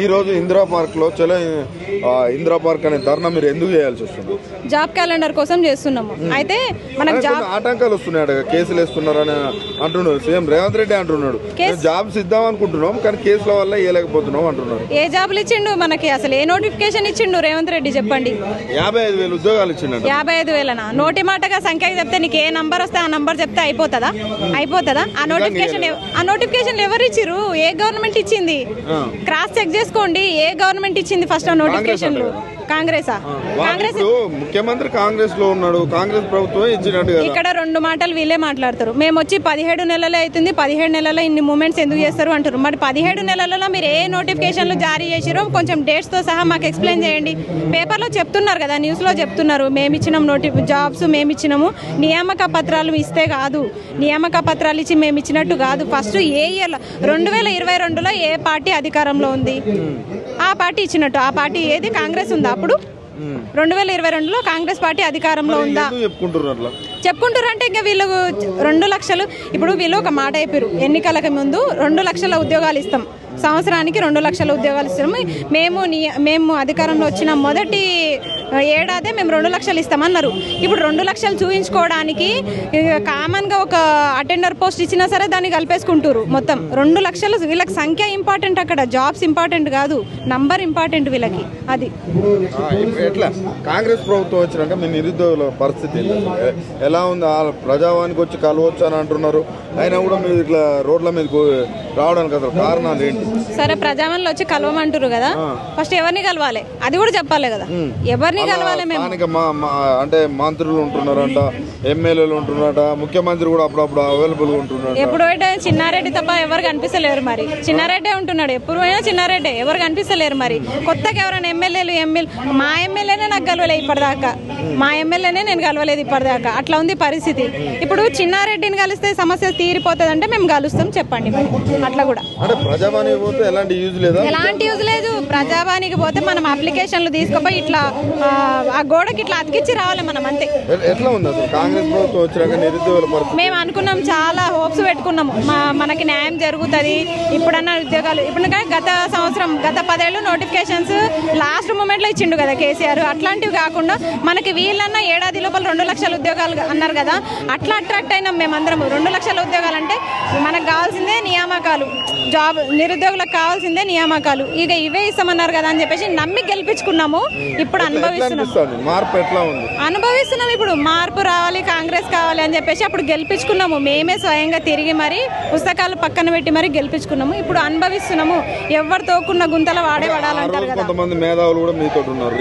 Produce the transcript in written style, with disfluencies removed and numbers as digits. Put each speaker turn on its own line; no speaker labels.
ఈ రోజు ఇందిరా పార్క్ లో చలో ఇందిరా పార్క్ అనే ధర్నా మీరు ఎందుకు చేయాల్సి వస్తుంది?
జాబ్ క్యాలెండర్ కోసం చేస్తున్నాము. అయితే మనకు జాబ్
ఆటంకాలు వస్తున్నాడు, కేసులు వేస్తున్నారని అంటున్నాడు సీఎం రేవంత్ రెడ్డి అంటున్నాడు. జాబ్స్ ఇద్దాం అనుకుంటున్నాం కానీ కేసుల వల్ల ఇవ్వలేకపోతున్నాం అంటున్నారు.
ఏ జాబులు ఇచ్చిండు మనకి? అసలు ఏ నోటిఫికేషన్ ఇచ్చిండు రేవంత్ రెడ్డి చెప్పండి?
55,000 ఉద్యోగాలు ఇచ్చిండు.
55,000 నోటి మాటగా సంఖ్య చెప్తే నీకు ఏ నంబర్ వస్తే ఆ నంబర్ చెప్తే అయిపోతుందా? ఆ నోటిఫికేషన్ ఎవరు ఇచ్చిర్రు? ఏ గవర్నమెంట్ ఇచ్చింది? క్రాస్ చెక్ చేసుకోండి. ఏ గవర్నమెంట్ ఇచ్చింది ఫస్ట్ ఆ నోటిఫికేషన్? కాంగ్రెస్
ముఖ్యమంత్రి కాంగ్రెస్ లో ఉన్నాడు, కాంగ్రెస్ ప్రభుత్వం ఇచ్చినట్టు.
ఇక్కడ రెండు మాటలు వీళ్ళే మాట్లాడతారు. మేము వచ్చి 17 నెలలే అవుతుంది, 17 నెలల్లో ఇన్ని మూమెంట్స్ ఎందుకు చేస్తారు అంటారు. మరి 17 నెలలలో మీరు ఏ నోటిఫికేషన్లు జారీ చేసిరో కొంచెం డేట్స్ తో సహా మాకు ఎక్స్ప్లెయిన్ చేయండి. పేపర్లో చెప్తున్నారు కదా, న్యూస్ లో చెప్తున్నారు మేము ఇచ్చినాం జాబ్స్, మేము ఇచ్చినాము. నియామక పత్రాలు ఇస్తే కాదు, నియామక పత్రాలు ఇచ్చి మేము ఇచ్చినట్టు కాదు. ఫస్ట్ ఏ ఇయర్లో 2022లో ఏ పార్టీ అధికారంలో ఉంది ఆ పార్టీ ఇచ్చినట్టు. ఆ పార్టీ ఏది? కాంగ్రెస్ ఉందా? అప్పుడు 2022లో కాంగ్రెస్ పార్టీ అధికారంలో ఉందా? చెప్పుకుంటారు అంటే ఇంకా వీళ్ళు 2 లక్షలు. ఇప్పుడు వీళ్ళు ఒక మాట చెప్పారు ఎన్నికలకు ముందు, 2 లక్షల ఉద్యోగాలు ఇస్తాం, సంవత్సరానికి 2 లక్షల ఉద్యోగాలు ఇస్తాము. మేము అధికారంలో వచ్చిన మొదటి ఏడాదే మేము 2 లక్షలు ఇస్తామన్నారు. ఇప్పుడు 2 లక్షలు చూపించుకోవడానికి కామన్గా ఒక అటెండర్ పోస్ట్ ఇచ్చినా సరే దాన్ని కలిపేసుకుంటారు. మొత్తం 2 లక్షలు. వీళ్ళకి సంఖ్య ఇంపార్టెంట్, అక్కడ జాబ్స్ ఇంపార్టెంట్ కాదు, నంబర్ ఇంపార్టెంట్ వీళ్ళకి. అది
ఎట్లా కాంగ్రెస్ ప్రభుత్వం వచ్చినాక మీ నిరుద్యోగుల పరిస్థితి ఎలా ఉంది? ప్రజావానికి వచ్చి కలవచ్చు అని అంటున్నారు, అయినా కూడా మీరు ఇట్లా రోడ్ల మీద రావడానికి అసలు కారణాలు ఏంటి?
సరే, ప్రజావాణిలో వచ్చి కలవమంటారు కదా, ఫస్ట్ ఎవరిని కలవాలి అది కూడా చెప్పాలి కదా. ఎవరిని కలవాలి? మేము
అంటే మంత్రులు ఉంటున్నారంట, ఎమ్మెల్యేలు ఉంటున్నారట, ముఖ్యమంత్రి కూడా అప్పుడప్పుడు అవైలబుల్ గా ఉంటున్నారు.
ఎప్పుడు పోయినా చిన్నారెడ్డి తప్ప ఎవరు కనిపిస్తలేరు. మరి చిన్నారెడ్డే ఉంటున్నాడు, ఎప్పుడు పోయినా చిన్నారెడ్డే, ఎవరు కనిపిస్తలేరు. మరి కొత్తగా ఎవరైనా మా ఎమ్మెల్యేనే నాకు కలవలేదు ఇప్పటిదాకా, మా ఎమ్మెల్యేనే నేను కలవలేదు ఇప్పటిదాకా. అట్లా ఉంది పరిస్థితి. ఇప్పుడు చిన్నారెడ్డిని కలిస్తే సమస్య తీరిపోతుంది అంటే మేము కలుస్తాం, చెప్పండి. మరి అట్లా కూడా
ఎలాంటి
యూజ్ లేదు. ప్రజావానికి పోతే మనం అప్లికేషన్లు తీసుకుపోయి ఇట్లా ఆ గోడకి ఇట్లా అతికిచ్చి రావాలి మనం, అంతే.
ఎట్లా ఉంది అసలు కాంగ్రెస్ ప్రభుత్వం వచ్చాక నిరుద్యోగుల పరిస్థితి?
మేము అనుకున్నాం, చాలా హోప్స్ పెట్టుకున్నాము మనకి న్యాయం జరుగుతుంది ఇప్పుడన్నా ఉద్యోగాలు. ఇప్పుడు గత సంవత్సరం, గత 10 ఏళ్ళు నోటిఫికేషన్స్ లాస్ట్ మూమెంట్ లో ఇచ్చిండు కదా కేసీఆర్. అట్లాంటివి కాకుండా మనకి వీళ్ళన్నా ఏడాది లోపల 2 లక్షల ఉద్యోగాలు అన్నారు కదా, అట్లా అట్రాక్ట్ అయినాం మేమందరం. 2 లక్షల ఉద్యోగాలు అంటే మనకు కావాల్సిందే నియామకాలు, జాబ్ నిరుద్యోగులకు కావాల్సిందే నియామకాలు. ఇక ఇవే ఇస్తామన్నారు కదా అని చెప్పేసి నమ్మి గెలిపించుకున్నాము. ఇప్పుడు అనుభవిస్తున్నాం. ఇప్పుడు మార్పు రావాలి, కాంగ్రెస్ కావాలి అని చెప్పేసి అప్పుడు గెలిపించుకున్నాము. మేమే స్వయంగా తిరిగి మరి పుస్తకాలు పక్కన పెట్టి మరి గెలిపించుకున్నాము. ఇప్పుడు అనుభవిస్తున్నాము. ఎవరు తోకున్న గుంతల వాడే పడాలంటారు కదా.
కొంతమంది మేధావులు కూడా మీతో ఉన్నారు.